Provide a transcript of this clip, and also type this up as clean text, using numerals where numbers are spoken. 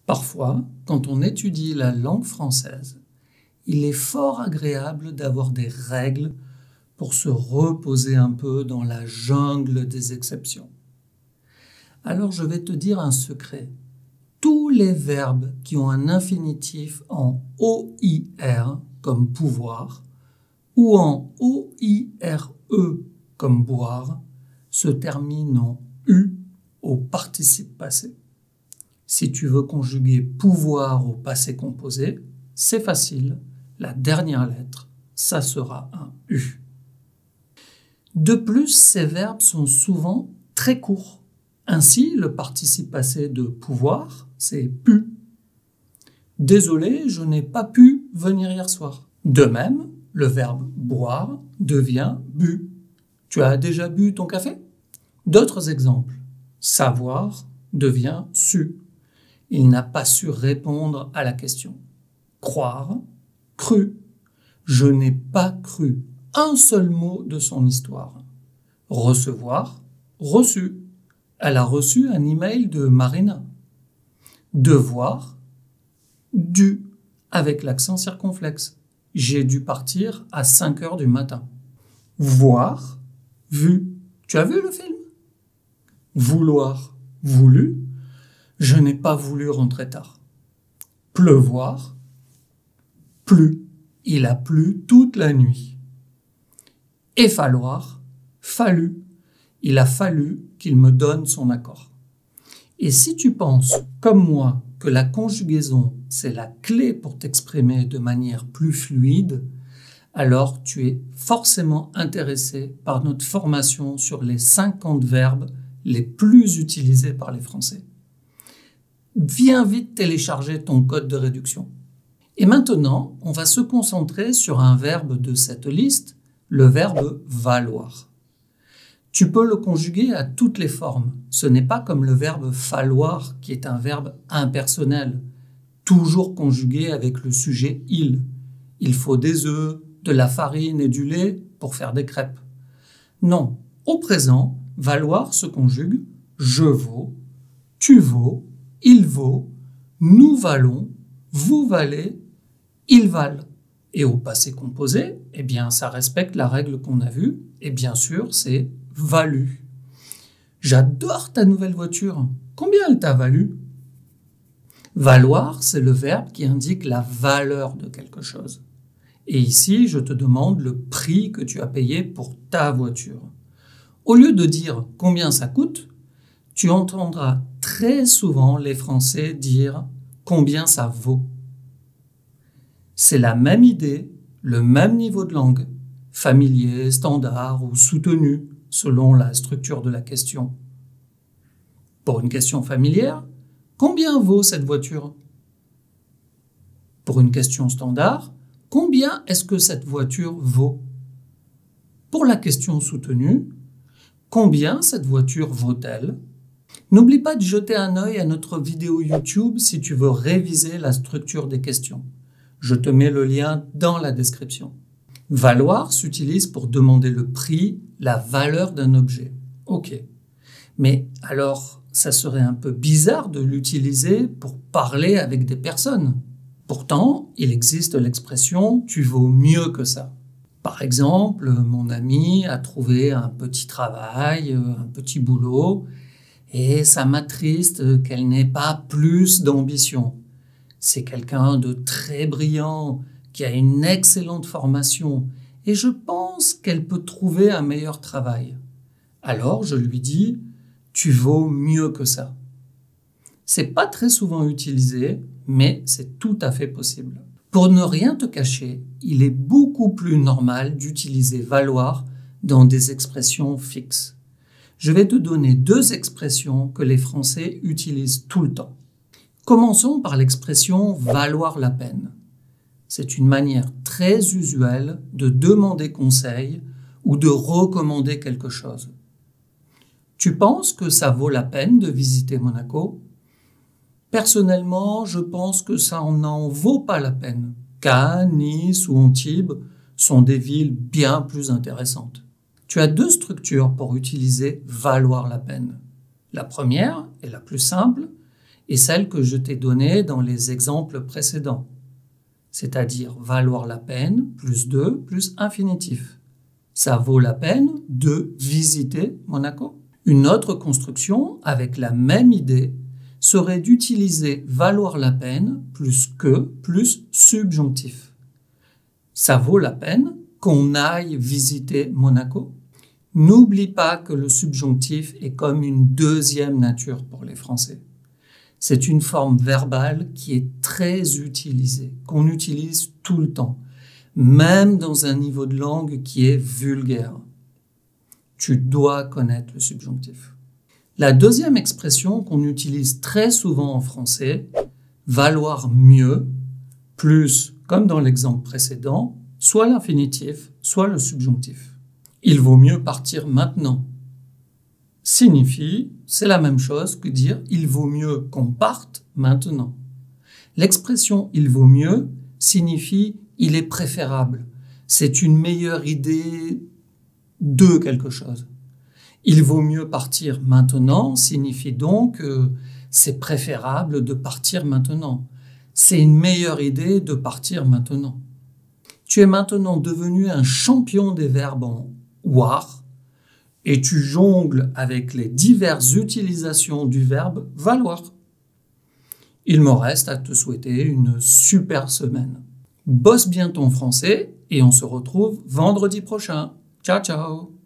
Parfois, quand on étudie la langue française, il est fort agréable d'avoir des règles pour se reposer un peu dans la jungle des exceptions. Alors je vais te dire un secret. Tous les verbes qui ont un infinitif en OIR comme pouvoir ou en OIRE comme boire se terminent en U au participe passé. Si tu veux conjuguer pouvoir au passé composé, c'est facile, la dernière lettre, ça sera un U. De plus, ces verbes sont souvent très courts. Ainsi, le participe passé de pouvoir, c'est pu. Désolé, je n'ai pas pu venir hier soir. De même, le verbe boire devient bu. Tu as déjà bu ton café? D'autres exemples. Savoir devient su. Il n'a pas su répondre à la question. Croire, cru. Je n'ai pas cru un seul mot de son histoire. Recevoir, reçu. Elle a reçu un email de Marina. Devoir, dû, avec l'accent circonflexe. J'ai dû partir à 5 heures du matin. Voir, vu. Tu as vu le film? Vouloir, voulu. Je n'ai pas voulu rentrer tard. Pleuvoir, plu. Il a plu toute la nuit. Et falloir, fallu. Il a fallu qu'il me donne son accord. Et si tu penses, comme moi, que la conjugaison, c'est la clé pour t'exprimer de manière plus fluide, alors tu es forcément intéressé par notre formation sur les 50 verbes les plus utilisés par les Français. Viens vite télécharger ton code de réduction. Et maintenant, on va se concentrer sur un verbe de cette liste, le verbe valoir. Tu peux le conjuguer à toutes les formes. Ce n'est pas comme le verbe falloir qui est un verbe impersonnel, toujours conjugué avec le sujet il. Il faut des œufs, de la farine et du lait pour faire des crêpes. Non, au présent, valoir se conjugue je vaux, tu vaux, il vaut, nous valons, vous valez, ils valent. Et au passé composé, eh bien, ça respecte la règle qu'on a vue, et bien sûr, c'est valu. J'adore ta nouvelle voiture. Combien elle t'a valu? Valoir, c'est le verbe qui indique la valeur de quelque chose. Et ici, je te demande le prix que tu as payé pour ta voiture. Au lieu de dire combien ça coûte, tu entendras très souvent les Français dire combien ça vaut. C'est la même idée, le même niveau de langue, familier, standard ou soutenu, selon la structure de la question. Pour une question familière, combien vaut cette voiture? Pour une question standard, combien est-ce que cette voiture vaut? Pour la question soutenue, combien cette voiture vaut-elle? N'oublie pas de jeter un œil à notre vidéo YouTube si tu veux réviser la structure des questions. Je te mets le lien dans la description. Valoir s'utilise pour demander le prix, la valeur d'un objet. Ok. Mais alors, ça serait un peu bizarre de l'utiliser pour parler avec des personnes. Pourtant, il existe l'expression « tu vaux mieux que ça ». Par exemple, mon ami a trouvé un petit travail, un petit boulot, et ça m'attriste qu'elle n'ait pas plus d'ambition. C'est quelqu'un de très brillant, qui a une excellente formation, et je pense qu'elle peut trouver un meilleur travail. Alors je lui dis « tu vaux mieux que ça ». C'est pas très souvent utilisé, mais c'est tout à fait possible. Pour ne rien te cacher, il est beaucoup plus normal d'utiliser valoir dans des expressions fixes. Je vais te donner 2 expressions que les Français utilisent tout le temps. Commençons par l'expression « valoir la peine ». C'est une manière très usuelle de demander conseil ou de recommander quelque chose. Tu penses que ça vaut la peine de visiter Monaco? Personnellement, je pense que ça n'en vaut pas la peine. Cannes, Nice ou Antibes sont des villes bien plus intéressantes. Tu as 2 structures pour utiliser « valoir la peine ». La première, et la plus simple, est celle que je t'ai donnée dans les exemples précédents, c'est-à-dire valoir la peine plus 2 plus infinitif. Ça vaut la peine de visiter Monaco. Une autre construction avec la même idée serait d'utiliser valoir la peine plus que plus subjonctif. Ça vaut la peine qu'on aille visiter Monaco. N'oublie pas que le subjonctif est comme une deuxième nature pour les Français. C'est une forme verbale qui est très utilisée, qu'on utilise tout le temps, même dans un niveau de langue qui est vulgaire. Tu dois connaître le subjonctif. La deuxième expression qu'on utilise très souvent en français, valoir mieux, plus, comme dans l'exemple précédent, soit l'infinitif, soit le subjonctif. Il vaut mieux partir maintenant. Signifie, c'est la même chose que dire il vaut mieux qu'on parte maintenant. L'expression il vaut mieux signifie il est préférable. C'est une meilleure idée de quelque chose. Il vaut mieux partir maintenant signifie donc que c'est préférable de partir maintenant. C'est une meilleure idée de partir maintenant. Tu es maintenant devenu un champion des verbes en war et tu jongles avec les diverses utilisations du verbe valoir. Il me reste à te souhaiter une super semaine. Bosse bien ton français et on se retrouve vendredi prochain. Ciao, ciao!